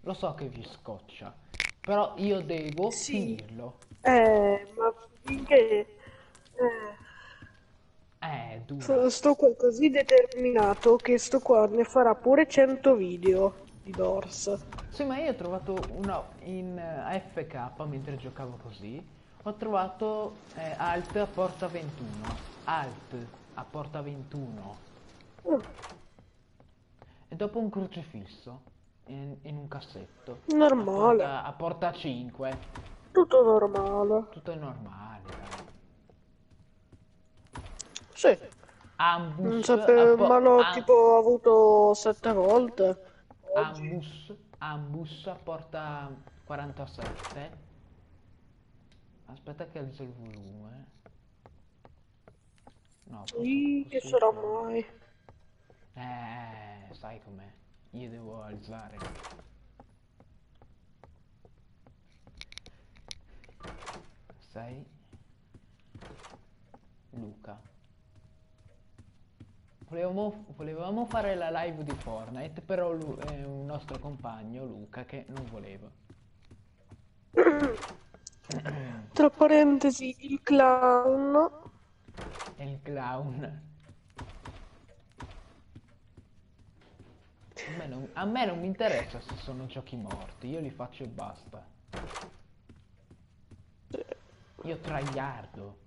Lo so che vi scoccia, però io devo Sì, finirlo. ma finché È dura. sto qua così determinato che sto qua ne farà pure 100 video di Dors. Sì, ma io ho trovato una in AFK mentre giocavo così. Ho trovato Alt a porta 21. Alt a porta 21. Mm, E dopo un crocifisso in un cassetto normale, a porta 5. tutto normale. Tutto è normale, dai. Sì, non Ambus sapevo, ma l'ho tipo avuto 7 volte oggi. ambus a porta 47. Aspetta che alzo il volume. No, Che posso sarà uscire. mai? Sai com'è. Io devo alzare. 6. Luca. Volevamo fare la live di Fortnite, però è un nostro compagno, Luca, che non voleva. Tra parentesi, il clown. È il clown. A me non mi interessa se sono giochi morti, io li faccio e basta. Io tryhardo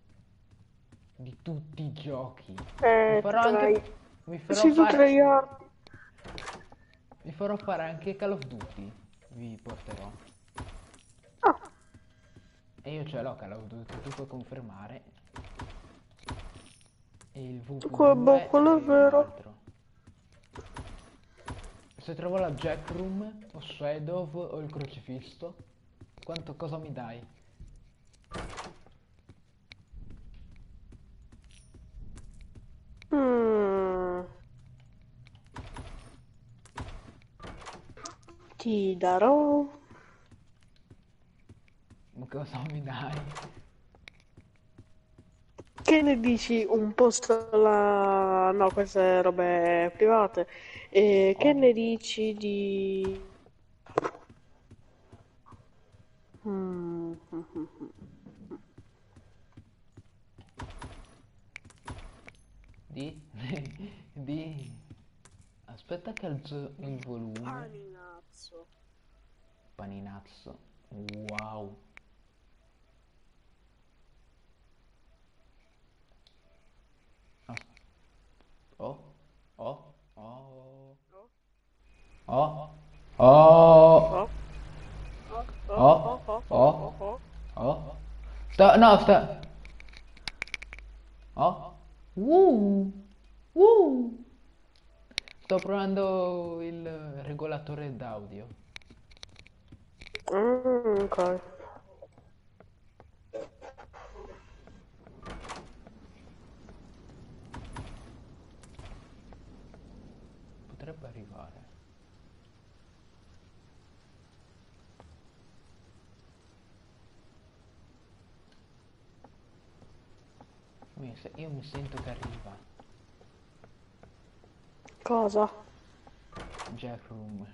di tutti i giochi. Vi Tu farò trai. anche. Vi farò Sì, tu fare. tryhard. Vi farò fare anche Call of Duty. Vi porterò. Ah, E io ce l'ho Call of Duty, tu puoi confermare. E il boh, VV2 quello è e un vero. altro. Se trovo la Jack Room, o Shadow, o il crocifisso, cosa mi dai? Mm, ti darò. Ma cosa mi dai? Che ne dici un posto alla... No, queste robe private. Che Oh, ne dici di... Mm, di. di. Aspetta che alzo il volume. Paninazzo. Paninazzo. Wow. As- Oh, oh, oh, Oh, oh, oh, oh, oh, oh, oh, oh, oh, oh, oh, oh, oh. oh. No, sta. Oh. Uh. Sto provando il regolatore d'audio. Ok. Potrebbe arrivare. Io mi sento che arriva. Cosa? Jack Room.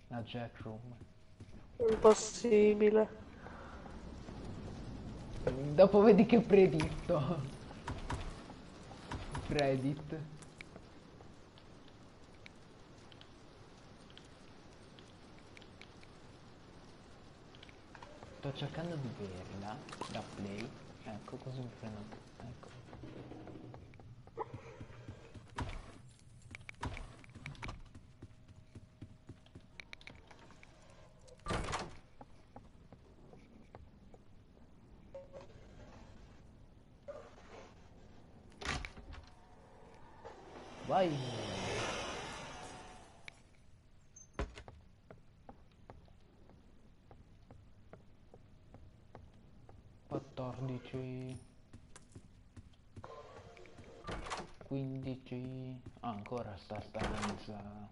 La Jack Room. Impossibile. Dopo vedi che preditto. Predit. Sto cercando di vederla da play. Ecco, così mi prendo. Ecco. Vai. 14. 15. Ah, ancora sta stanza.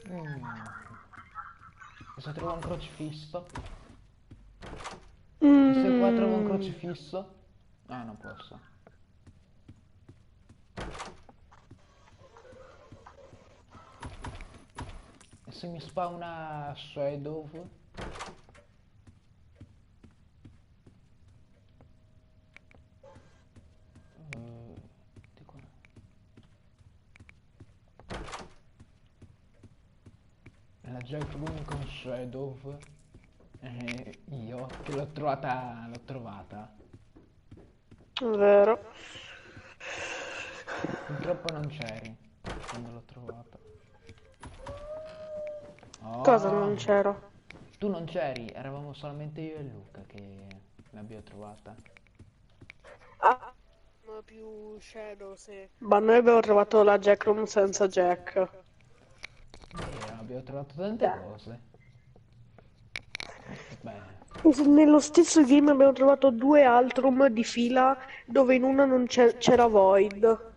E se trovo un crocifisso? E se qua trovo un Mm, crocifisso? Ah, non posso. E se mi spawna Shadow? Di qua. La Jack Room con Shadow. Io che l'ho trovata. vero. Purtroppo non c'eri quando l'ho trovata. Cosa Oh, non c'era? tu non c'eri, eravamo solamente io e Luca che l'abbiamo trovata. Ah, ma più Shadow, sì. Ma noi abbiamo trovato la Jack Room senza Jack. Abbiamo trovato tante cose. Beh, E nello stesso game abbiamo trovato due Altrum di fila dove in una non c'era Void.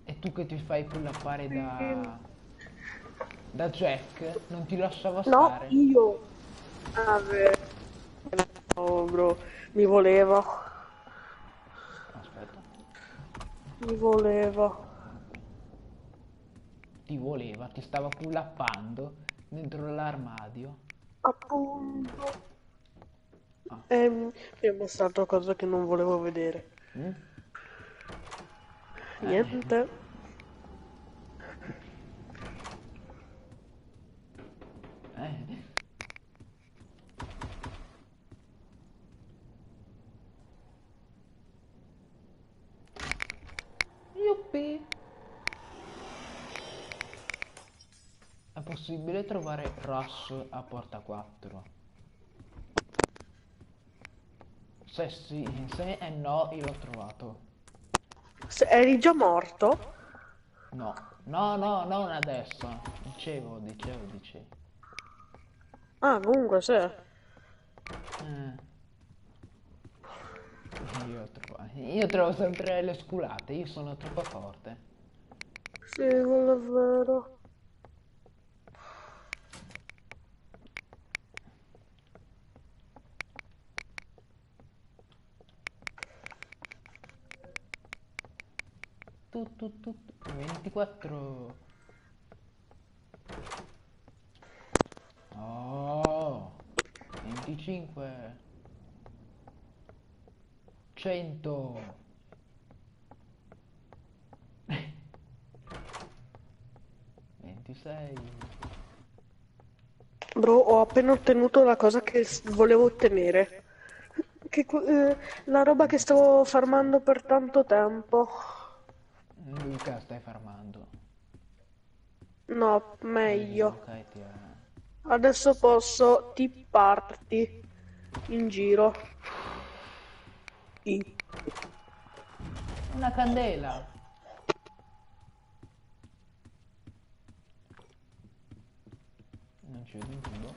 e tu che ti fai pullappare Sì. da Jack, non ti lasciava No, stare. io. Ah, vero, bro. Mi voleva. Aspetta, Mi voleva. ti voleva, ti stava pullappando dentro l'armadio. Appunto. Ah, Mi ha mostrato cose che non volevo vedere. mm? Eh, Niente. eh. Yuppi! È possibile trovare Rush a porta 4? Se sì, se è no, io l'ho trovato. Eri già morto? No, no, no, non adesso. Dicevo. Ah, comunque sì. Eh, io trovo sempre le sculate, io sono troppo forte. Sì, quello è vero. Tu, 24. Oh, 25. 100. 26. Bro, ho appena ottenuto la cosa che volevo ottenere. La roba che stavo farmando per tanto tempo. Luca stai farmando. No, Vedi meglio. Luca e ti ha... Adesso posso tipparti in giro. Sì. Una candela. Non ci vedo un tubo.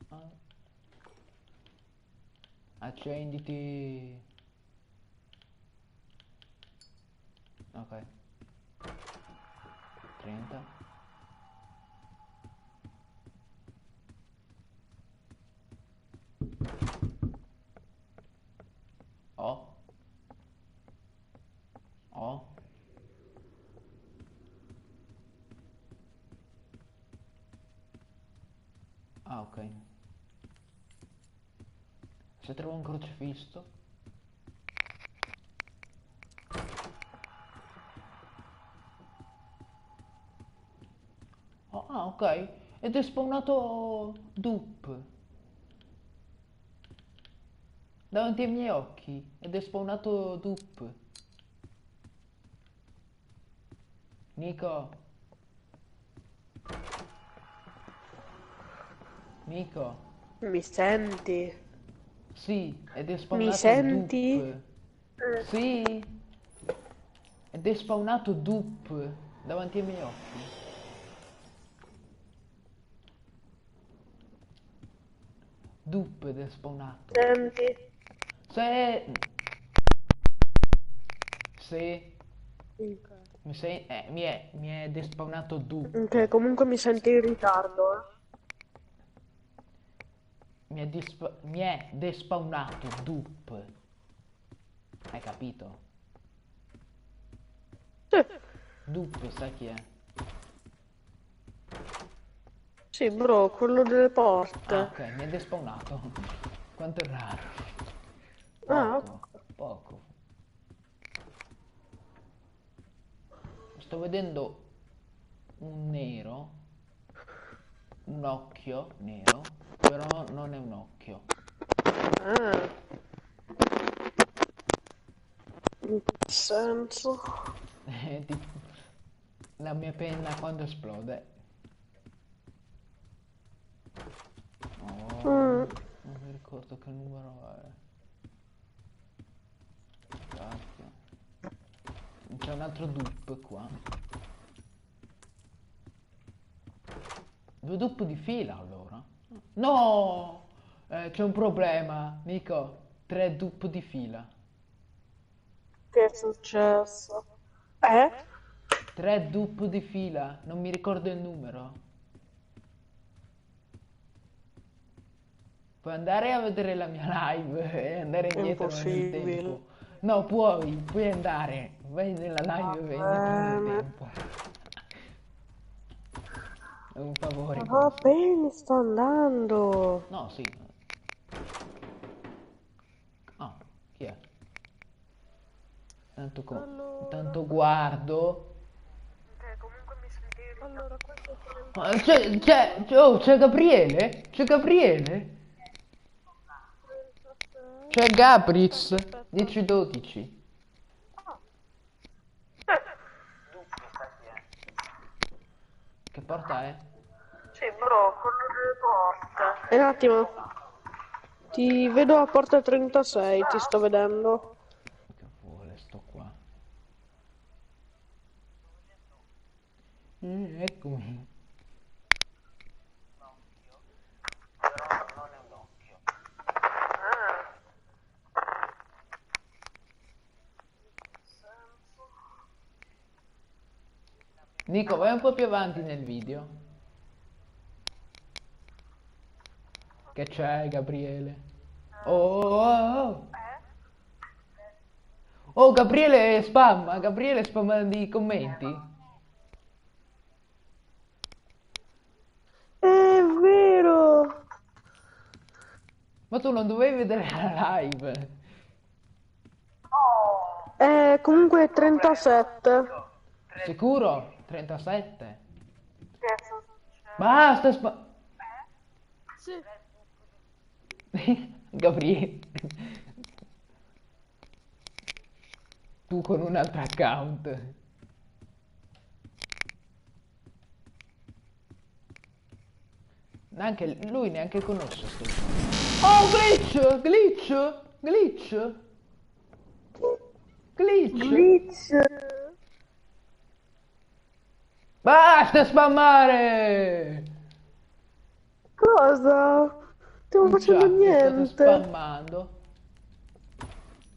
Ah. Accenditi. Ok. 30. Oh. Oh. Ah, ok. Se trovo un crocifisso. Oh, ah, ok. Ed è spawnato Dupe davanti ai miei occhi. Ed è spawnato Dupe. Nico. Nico. Mi senti? Sì, ed è Mi spawnato senti? Dupe. Sì. Ed è spawnato Dupe davanti ai miei occhi. Dupe ed è spawnato. Senti? Se... Se... Ok. mi è despawnato Ok, dupe. comunque mi senti in ritardo, eh. Mi è despawnato dupe. Hai capito? Sì, Dupe, sai chi è? sì, bro, quello delle Ah, porte. ok, mi è despawnato. Quanto è raro. Ah, Poco, ok. poco. Sto vedendo un nero, un occhio nero, però non è un occhio. Ah, in che senso? Tipo, la mia penna quando esplode. Oh, Mm, non mi ricordo che numero è. Cacchio. C'è un altro dupe qua. Due dupe di fila allora. No! C'è un problema, Nico. Tre dupe di fila. che è successo? Eh? Tre dupe di fila, non mi ricordo il numero. Puoi andare a vedere la mia live e andare È indietro nel impossibile. tempo. No, puoi andare. Vai nella Va live e vai indietro nel bene. tempo. È un favore Va questo. bene, sto andando. No, sì. Ah, chi è? Tanto, Allora, tanto guardo. comunque mi senti in ritardo. Allora, questo è Ah, c'è Gabriele? C'è Gabriele? 36. C'è Gabriz. Aspetta, aspetta. 10-12. Ah, Che porta è? sì, bro, quello delle porte. Un attimo, ti vedo a porta 36, ti sto vedendo. Che vuole sto qua? Eccomi. Nico, vai un po' più avanti nel video. Che c'è, Gabriele? Oh, oh, oh. Oh, Gabriele spamma di commenti. È vero! Ma tu non dovevi vedere la live. Comunque 37. Sicuro? 37. Che succede? Basta Sì. Gabriele. Tu con un altro account. Lui neanche conosce sto gioco. Oh, glitch. Glitch. Basta spammare! Cosa? Stiamo In facendo chat state niente. spammando.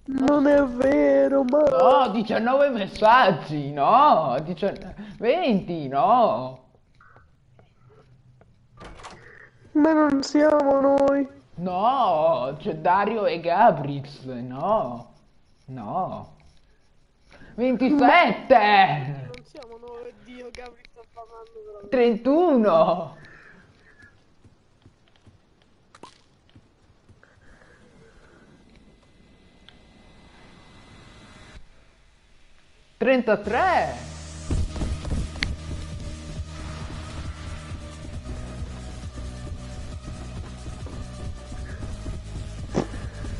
Non Non è sto... vero, ma... No, 19 messaggi, no, 20, no. Ma non siamo noi. No, c'è Dario e Gabriz, no. No. Ma... 27! Non siamo noi, Dio, Gabri sta parlando veramente. 31! 33!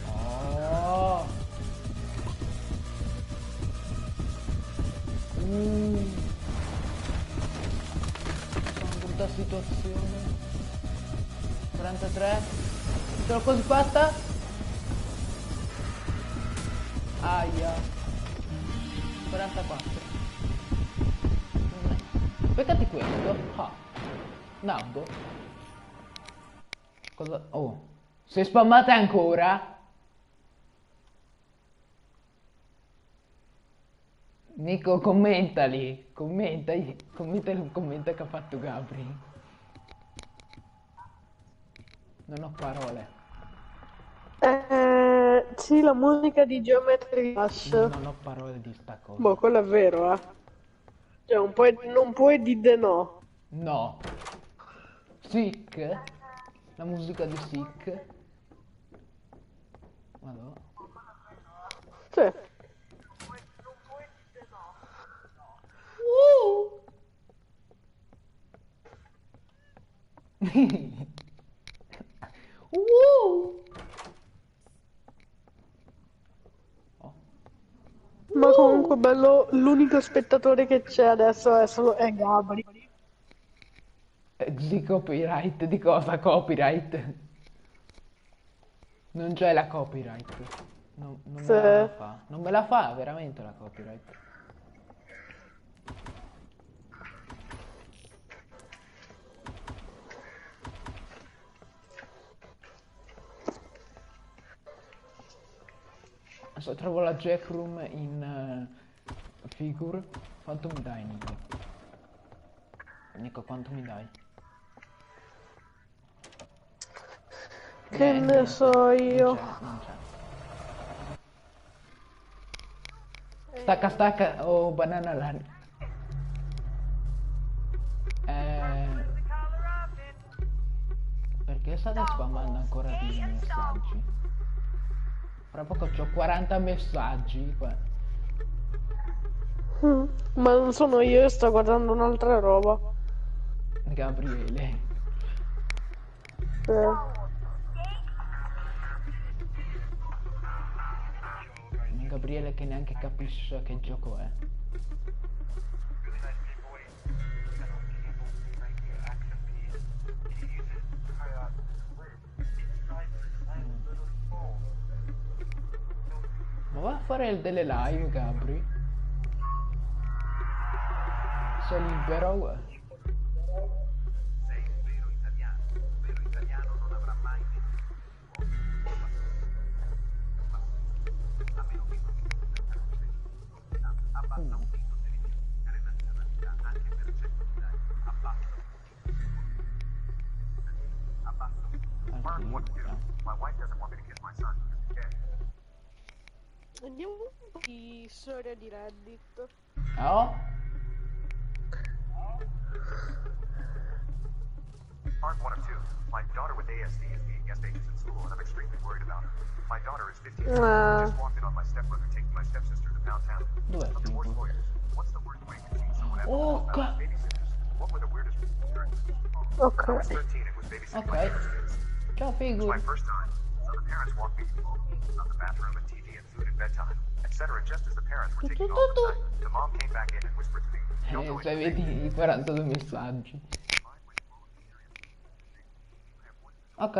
Oh! Sono in brutta situazione. 43. Ce l'ho quasi fatta? Aia. 44. Beccati questo. Ah. Nabbo. Cosa? Oh. Se spammate ancora? Nico, commentali, commentali un commento che ha fatto Gabri. Non ho parole. Sì, la musica di Geometry Dash. Non ho parole di sta Boh, cosa. quello è vero, eh. Cioè, non puoi dire no. No. Sick? La musica di Sick? Madonna. Sì. Oh. Ma comunque bello, l'unico spettatore che c'è adesso è Gabri. Di copyright? Di cosa copyright? Non c'è la copyright. Non me la Sì. fa. Non me la fa veramente la copyright. Adesso trovo la jack room in figure. Quanto mi dai, Nico? Nico, quanto mi dai? Che ne Niente. so io. Non c'è. Stacca, stacca. Oh, banana land. Perché state spammando ancora di messaggi? Fra poco c'ho 40 messaggi qua. Ma non sono io, sto guardando un'altra roba. Gabriele. Gabriele che neanche capisce che gioco è. Ma va a fare delle live, Gabri? Sei libero? Andiamo un po' di storia di Reddit. Oh? Part 1 of 2. My daughter with ASD is being guest agents in school, and I'm extremely worried about her. My daughter is 15. I just walked in on my stepbrother taking my stepsister to pound town. Dov'è il Of divorce tipo? lawyers, what's the worst way you can teach someone ever Oh, about babysitters? What were the weirdest experiences? Ok. When I was 13, it was babysitting my Ok. neighbor's kids. Ciao, It was figu. my first time, so the parents walked me through all the rules about the bathroom and TV and food and bedtime, etc. Just as the parents were taking off the night, the mom came back in and whispered to me, "Don't go Se into the vedi i 42 messaggi. Ok.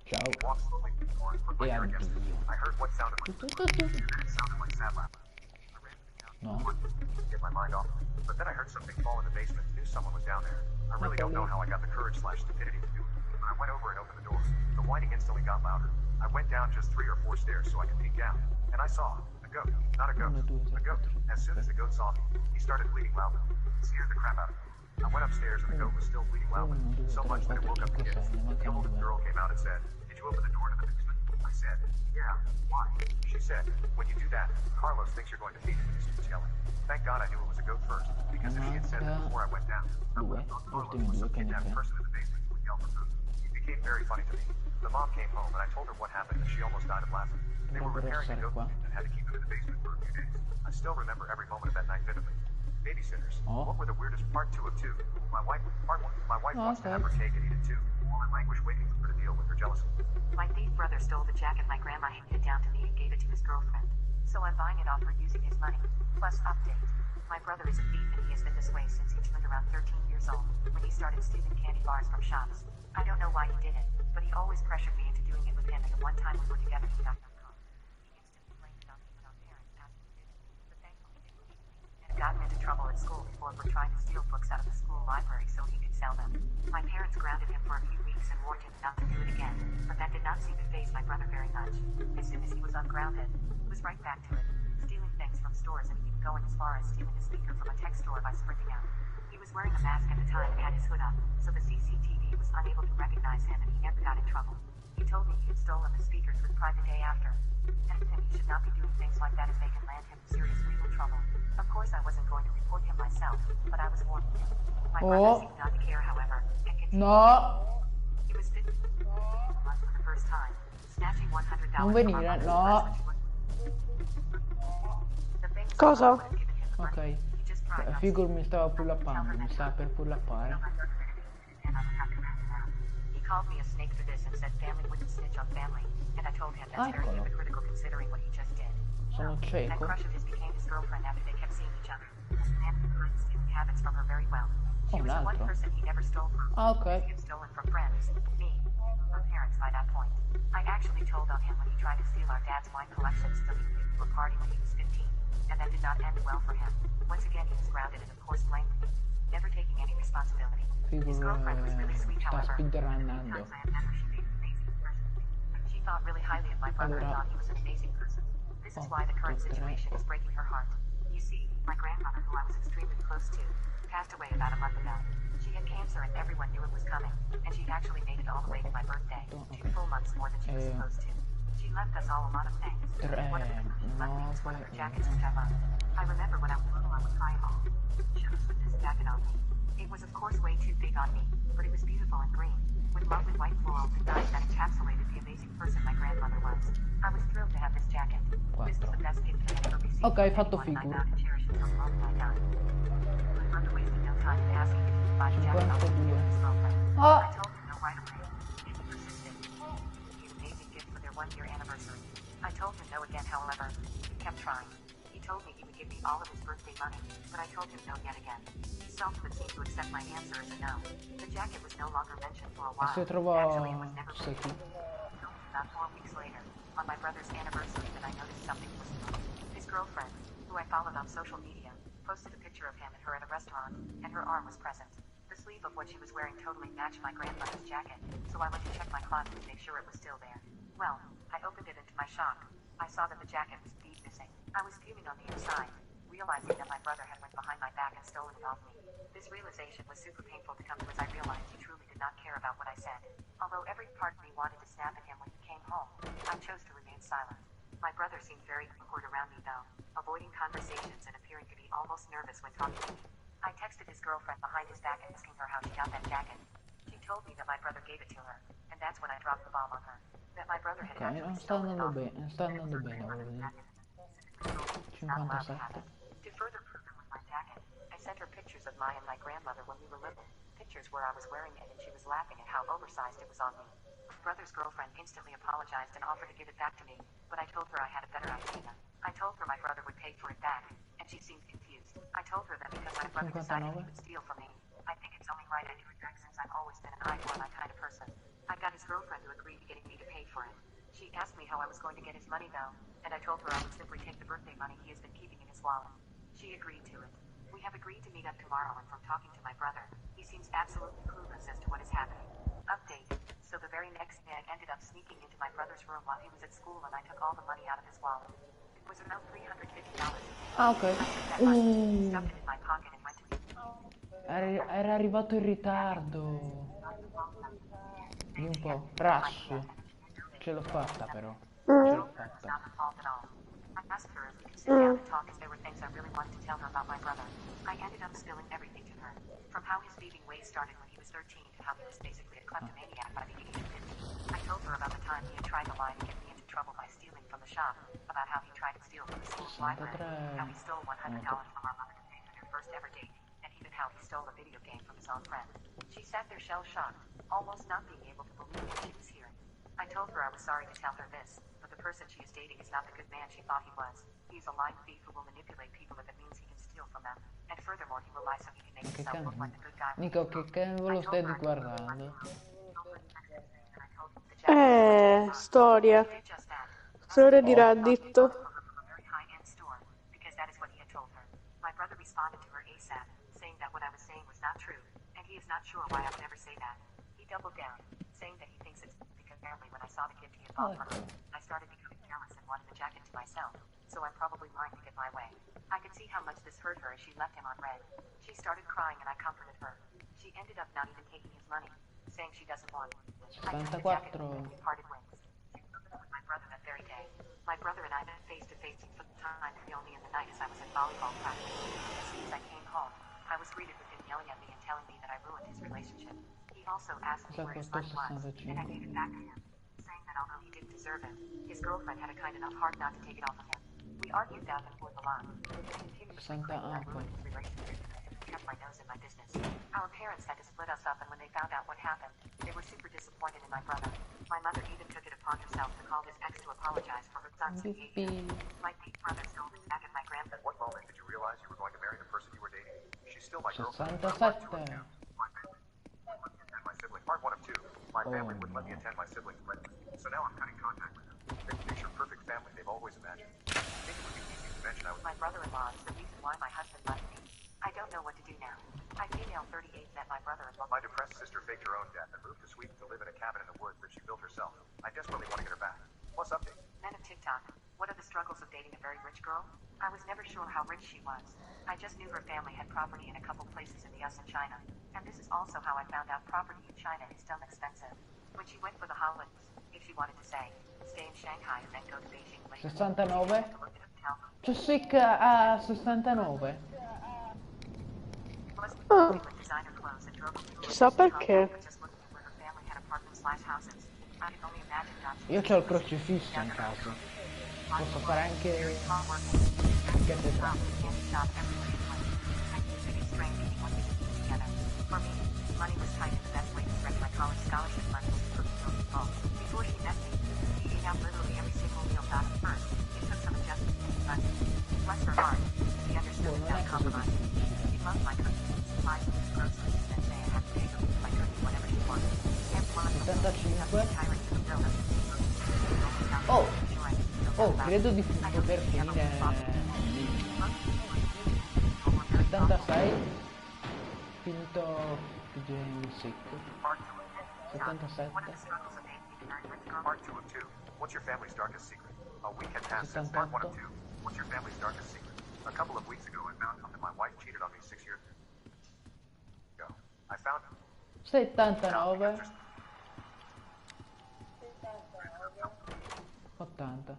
Ciao. Walked slowly through the door and put my E ear against it. addio. I heard what sounded like it sounded like sad laughter. I ran to the couch No. to get my mind off of it. But then I heard something fall in the basement and knew someone was down there. I really don't know how I got the courage/stupidity to do it. But I went over and opened the door. The whining instantly got louder. I went down just 3 or 4 stairs so I could peek down. And I saw a goat. Not a ghost. A goat. As soon as the goat saw me, he started bleeding loudly. It scared the crap out of me. I went upstairs and the goat was still bleeding loudly. So much that it woke up the kids. The older girl came out and said, "Did you open the door to the basement?" I said, "Yeah. Why?" She said, "When you do that, Carlos thinks you're going to feed him." He starts yelling. Thank God I knew it was a goat first, because if she had said that before I went down, I would have thought Carlos was some kidnapped person in the basement who would yell for food. It became very funny to me. The mom came home and I told her what happened and she almost died of laughing. They were repairing the goat and had to keep him in the basement for a few days. I still remember every moment of that night vividly. Babysitters. What were the weirdest? Part 2 of 2. My wife wants to have her cake and eat it too, while in languish waiting for her to deal with her jealousy. My thief brother stole the jacket my grandma handed down to me and gave it to his girlfriend. So I'm buying it off her using his money. Plus update. My brother is a thief and he has been this way since he turned around 13 years old, when he started stealing candy bars from shops. I don't know why he did it, but he always pressured me into doing it with him, and the one time we were together he got no caught. He instantly blamed it on me when our parents asked him to do it, but thankfully didn't beat me, and gotten into trouble at school before for trying to steal books out of the school library so he could sell them. My parents grounded him for a few weeks and warned him not to do it again, but that did not seem to faze my brother very much. As soon as he was ungrounded, he was right back to it, stealing things from from stores and even going as far as stealing a speaker from a tech store by sprinting out. He was wearing a mask at the time and had his hood up, so the CCTV was unable to recognize him and he never got in trouble. He told me he had stolen the speakers with Pride the day after. And he should not be doing things like that as they can land him in serious legal trouble. Of course I wasn't going to report him myself, but I was warning him. My brother seemed not to care, however, and continued. No, He was 50 months for the first time, snatching $100 non from our venire, mother's no. purse when she was... The thing was, Cosa? I would have given him the Ok, money. He just tried not to Figure see. mi stava pull-uppando, mi stava per pull-uppare. He called me a snake for this and said family wouldn't snitch on family, and I told him that's very Eccolo. hypocritical considering what he just did. Sono That cieco. crush of his became his girlfriend after they kept seeing each other. He managed to hide stealing habits from her very well. She Oh, was the un one altro. person he never stole from. Ah, ok. He had stolen from friends, me, her parents by that point. I actually told on him when he tried to steal our dad's wine collection so he could to a party when he was 15, and that did not end well for him. Once again he was grounded and of course blamed me, never taking any responsibility. His girlfriend was really sweet, sta however. speedrunnando. Times I have met her, she made an amazing person. She thought really highly of my brother and Allora- thought he was an amazing person. This is why the current 8, 3. situation is breaking her heart. You see, my grandmother, who I was extremely close to, passed away about a month ago. She had cancer and everyone knew it was coming, and she actually made it all the way to my birthday, 2 full months more than she was supposed to. She left us all a lot of things. One of them, she left me was one of her jackets which I loved. I remember when I was little I would cry at home. She chose with this jacket on me. It was of course way too big on me, but it was beautiful and green, with lovely white florals and dyes that encapsulated the amazing person my grandmother was. I was thrilled to have this jacket. This was the best gift I had ever received Ok, hai from fatto anyone, and I figure. vowed to cherish it till the moment I died. My brother wasted no time in asking if he could buy the jacket off 52. his girlfriend. Ah! I told him no right away, and he persisted. It would be an amazing gift for their 1-year anniversary. I told him no again, however. He kept trying. He told me he would give me all of his birthday money, but I told him no yet again. He sulked but seemed to accept my answer as a no. The jacket was no longer mentioned for a while. Se trovo Actually, it was never secchi. About 4 weeks later, on my brother's anniversary, that I noticed something was wrong. His girlfriend, who I followed on social media, posted a picture of him and her at a restaurant, and her arm was present. The sleeve of what she was wearing totally matched my grandmother's jacket, so I went to check my closet to make sure it was still there. Well, I opened it and to my shock, I saw that the jacket was indeed missing. I was fuming on the inside, realizing that my brother had went behind my back and stolen it off me. This realization was super painful to come to as I realized he truly did not care about what I said. Although every part of me wanted to snap at him when he came home, I chose to remain silent. My brother seemed very awkward around me though, avoiding conversations and appearing to be almost nervous when talking to me. I texted his girlfriend behind his back asking her how she got that jacket. She told me that my brother gave it to her, and that's when I dropped the bomb on her. That my brother had Ok, actually non sta stolen it andando off me. bene, sta andando bene, volevo dire. Not allowed to have 57. it. To further prove it with my jacket, I sent her pictures of my and my grandmother when we were little. Pictures where I was wearing it and she was laughing at how oversized it was on me. My brother's girlfriend instantly apologized and offered to give it back to me, but I told her I had a better idea. I told her my brother would pay for it back, and she seemed confused. I told her that because my brother decided he 59. would steal from me, I think it's only right I do it back since I've always been an eye for my kind of person. I got his girlfriend to agree to getting me to pay for it. She asked me how I was going to get his money though, and I told her I would simply take the birthday money he has been keeping in his wallet. She agreed to it. We have agreed to meet up tomorrow, and from talking to my brother, he seems absolutely clueless as to what is happening. Update. So the very next day I ended up sneaking into my brother's room while he was at school and I took all the money out of his wallet. It was around $350. Ah, ok. I took that money, stuffed it in my pocket and went to Era arrivato in ritardo. Di un po'. Rush. Ce l'ho fatta però. Ce l'ho fatta. not her fault at all. I asked her if we could sit down and talk as there were things I really wanted to tell her about my brother. I ended up spilling everything to her. From how his thieving ways started when he was 13 to how he was basically a kleptomaniac by the age of 50. I told her about the time he had tried to lie to get me into trouble by stealing from the shop, about how he tried to steal from the school's library, how he stole $100 from our mother to pay for their first ever date, and even how he stole a video game from his own friend. She sat there shell-shocked, almost not being able to believe what she was hearing. I told her I was sorry to tell her this, but the person she is dating is not the good man she thought he was. He's a lying thief who will manipulate people if it means he can steal from them. And furthermore, he will lie so he can make Che himself look like the good guy. Nico, che cavolo stai guardando? Storia. Storia di Reddit. Because that is what he had told her. My brother responded to her ASAP, saying that what I was saying was not true, and he is not sure why I would ever say that. He doubled down, saying that he thinks it's because apparently when I saw the gift he had bought for her, I started becoming jealous and wanted the jacket to myself. So I'm probably lying to get my way. I could see how much this hurt her as she left him on red. She started crying and I comforted her. She ended up not even taking his money, saying she doesn't want it. I took the jacket and we parted ways. She broke up with my brother that very day. My brother and I met face to face for the time only in the night as I was at volleyball practice. As soon as I came home, I was greeted with him yelling at me and telling me that I ruined his relationship. He also asked me where his money was, and I gave it back to him, saying that although he didn't deserve it, his girlfriend had a kind enough heart not to take it off of him. We argued back and forth a lot. He continuously claimed that I ruined his relationship and kept my nose in my business. Our parents had to split us up, and when they found out what happened, they were super disappointed in my brother. My mother even took it upon herself to call his ex to apologize for her son's behavior. My big brother stole this back at my grandpa. At what moment did you realize you were going to marry the person you were dating? She's still my girlfriend. 67. My sibling. Part 1 of 2. My family wouldn't let me attend my sibling's wedding. So now I'm cutting contact with them. They picture perfect family they've always imagined. I think it would be easy to mention I was... My brother-in-law is the reason why my husband left me. I don't know what to do now. I female 38 met my brother-in-law. My depressed sister faked her own death and moved to Sweden to live in a cabin in the woods that she built herself. I desperately want to get her back. Plus update. Men of TikTok, what are the struggles of dating a very rich girl? I was never sure how rich she was. I just knew her family had property in a couple places in the US and China. And this is also how I found out property in China is dumb expensive. When she went for the holidays, if she wanted to say, stay in Shanghai and then go to Beijing later. 69? C'ho sick a 69. Chissà perché. Io c'ho il crocifisso in casa. Posso fare anche te. For me, money was tight and the best way to spread my college scholarship money was to cook meals at home. Before she met me, she ate out literally every single meal got at first. It took some adjustment to the budget. Bless her heart, she understood without compromise. She loved my cooking, supplies me with groceries, and then say I had to pay her by cooking whatever she wanted. Everyone was 75. tyrant to the builder. Oh, credo di poter finire lì. 76. Finito il secco. 77. Part 2 of 2. What's your family's darkest secret? A week had passed since part 1 of 2. What's your family's darkest secret? A couple of weeks ago I found out that my wife cheated on me 6 years ago. I found him. 79. 80.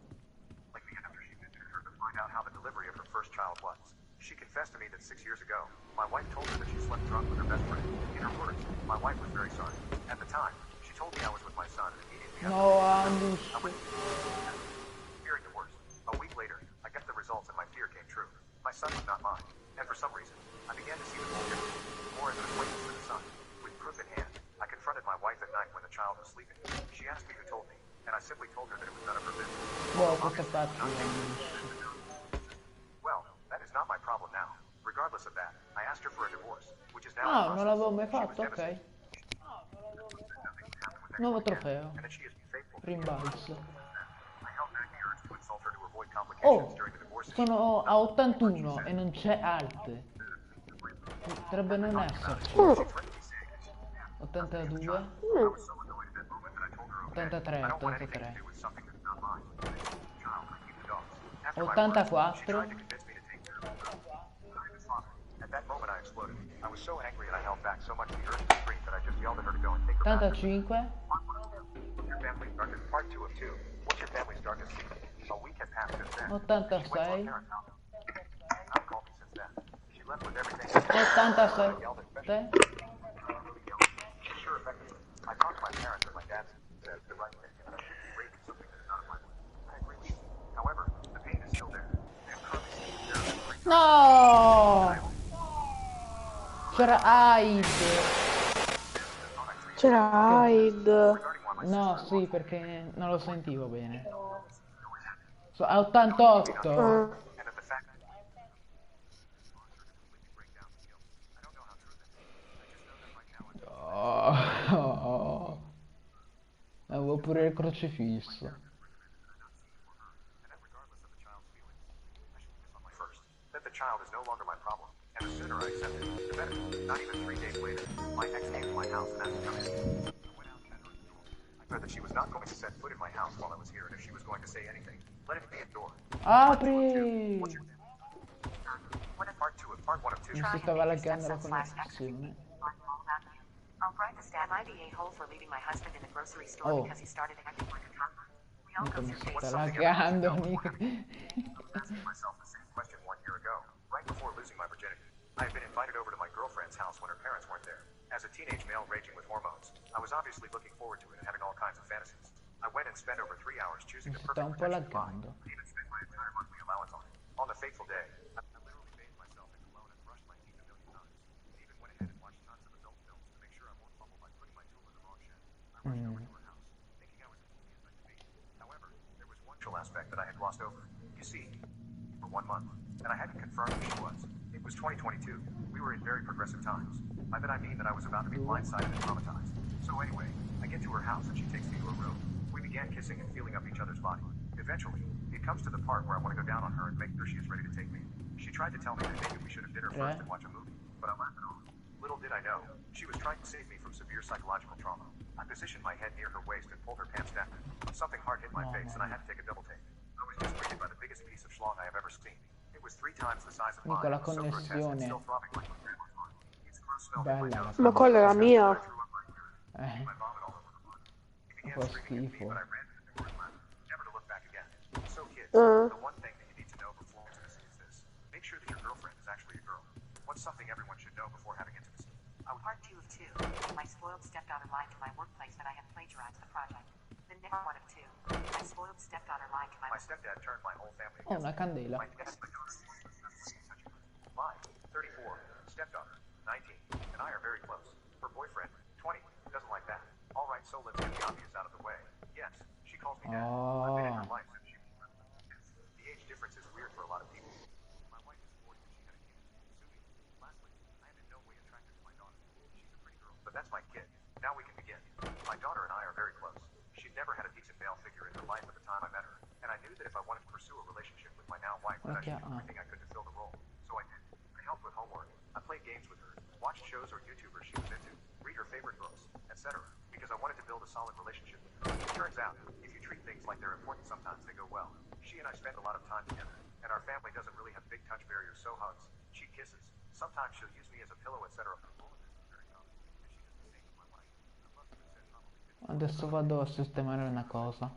Like the after she visited her to find out how the delivery of her first child was. She confessed to me that 6 years ago, my wife told her that she slept drunk with her best friend. In her words, my wife was very sorry. At the time, she told me I was with my son and immediately No, Andus. fearing the worst. A week later, I got the results and my fear came true. My son was not mine, and for some reason, I began to see the whole picture, more as an acquaintance than a son. With proof in hand, I confronted my wife at night when the child was sleeping. She asked me who told me, and I simply told her that it was none of her business. Boh, cosa faccio? Well, that is not my problem now. Regardless of that, I asked her for a divorce, which is now Ah, in non process. l'avevo mai She was fatto, ok. devastated. Nuovo trofeo. And that she is faithful. Rimbalzo. I held back the urge to insult her to avoid complications Oh, during the divorce. sono a 81 e non c'è alt. Potrebbe non esserci. 82. 83, 83. 84. At that moment I exploded. I was so angry and I held back so much the urge to scream that I just yelled at her to go and take her back. 85. Your family's darkest part 2 of 2. What's your family's darkest secret? A week had passed since then. 86. She went to her parents' house. Not called me since then. She left with everything. 87. Sure, effectively. I talked to my parents and my dad said the right thing and I shouldn't be raping something that's not of my life. I agree with you. However, the pain is still there. They have currently taken care of it 3 times. No! C'era Aid. C'era Hyde. No, sì, perché non lo sentivo bene. A 88. And at the fact I don't know how true that is. I just know that right now it's Avevo pure il crocifisso. and that regardless of the child's feelings, I should focus on my first. That the child is no longer my problem. And the sooner I accept it, the better. Not even 3 days later, my ex came to my house and asked to come in. I went out and I her that she was not going to set foot in my house while I was here, and if she was going to say anything, let it be indoor. Apri! What's your part two of part one of two? Mi Try si and stava make your laggando la stepson slash ex connessione. all about you. I'll write the stat. Am I the a-hole for leaving my husband in the grocery store Oh. because he started acting like a toddler? We all go Come through si phases. sta laggando. I was asking myself the same question 1 year ago, right before losing my virginity. I had been invited over to my girlfriend's house when her parents weren't there. As a teenage male raging with hormones, I was obviously looking forward to it and having all kinds of fantasies. I went and spent over 3 hours choosing Mi the si sta perfect un po' protection line. laggando. I even spent my entire monthly allowance on it. On the fateful day, I literally bathed myself in cologne and brushed my teeth 1,000,000 times. I even went ahead and watched tons of adult films to make sure I won't fumble by putting my tool in the wrong shed. I rushed over to her house, thinking I was as easy as I could be. However, there was one aspect that I had glossed over. You see, for 1 month, and I hadn't confirmed who she was. It was 2022. We were in very progressive times. By that I mean that I was about to be blindsided and traumatized. So anyway, I get to her house and she takes me to her room. We began kissing and feeling up each other's body. Eventually, it comes to the part where I want to go down on her and make sure she is ready to take me. She tried to tell me that maybe we should have dinner first and watch a movie, but I laughed it off. Little did I know, she was trying to save me from severe psychological trauma. I positioned my head near her waist and pulled her pants down. Something hard hit my face and I had to take a double take. I was just greeted by the biggest piece of schlong I have ever seen. It was 3 times the size of mine. Nico, la It was so grotesque and connessione. still throbbing like my grandma's heart. Its gross smell hit my Bella nose. la Ma quella è la mia. I threw up right here. Eh, My vomit all over the floor. He began fa screaming at me, schifo. but I ran to the door and left, never to look back again. So kids, Uh. the one thing that you need to know before intimacy is this. Make sure that your girlfriend is actually a girl. What's something everyone should know before having intimacy? Part 2 of 2. My spoiled stepdaughter lied to my workplace that I had plagiarized the project. The next one of 2. My spoiled stepdaughter lied to my My stepdad turned my whole family Oh, against una me. candela. My dad, my daughter, Mine, 34, stepdaughter, 19, and I are very close. Her boyfriend, 20, doesn't like that. All right, so let's get the obvious out of the way. Yes, she calls me dad. I've been in her life since she was born. The age difference is weird for a lot of people. My wife is 40 and she had a kid. Sumi. Lastly, I am in no way attracted to my daughter. She's a pretty girl, but that's my kid. Now we can begin. My daughter and I are very close. She'd never had a decent male figure in her life at the time I met her, and I knew that if I wanted to pursue a relationship with my now wife, that I should do everything I could to fill the role. So I did. I helped with homework. I played games with her, watched shows or YouTubers she was into, read her favorite books, etc. Because I wanted to build a solid relationship with her. It turns out, if you treat things like they're important, sometimes they go well. She and I spend a lot of time together, and our family doesn't really have big touch barriers, so hugs. She kisses. Sometimes she'll use me as a pillow, etc. All of this is very common, and she does the same with my wife. I love you and said probably 50. Adesso vado a sistemare una cosa.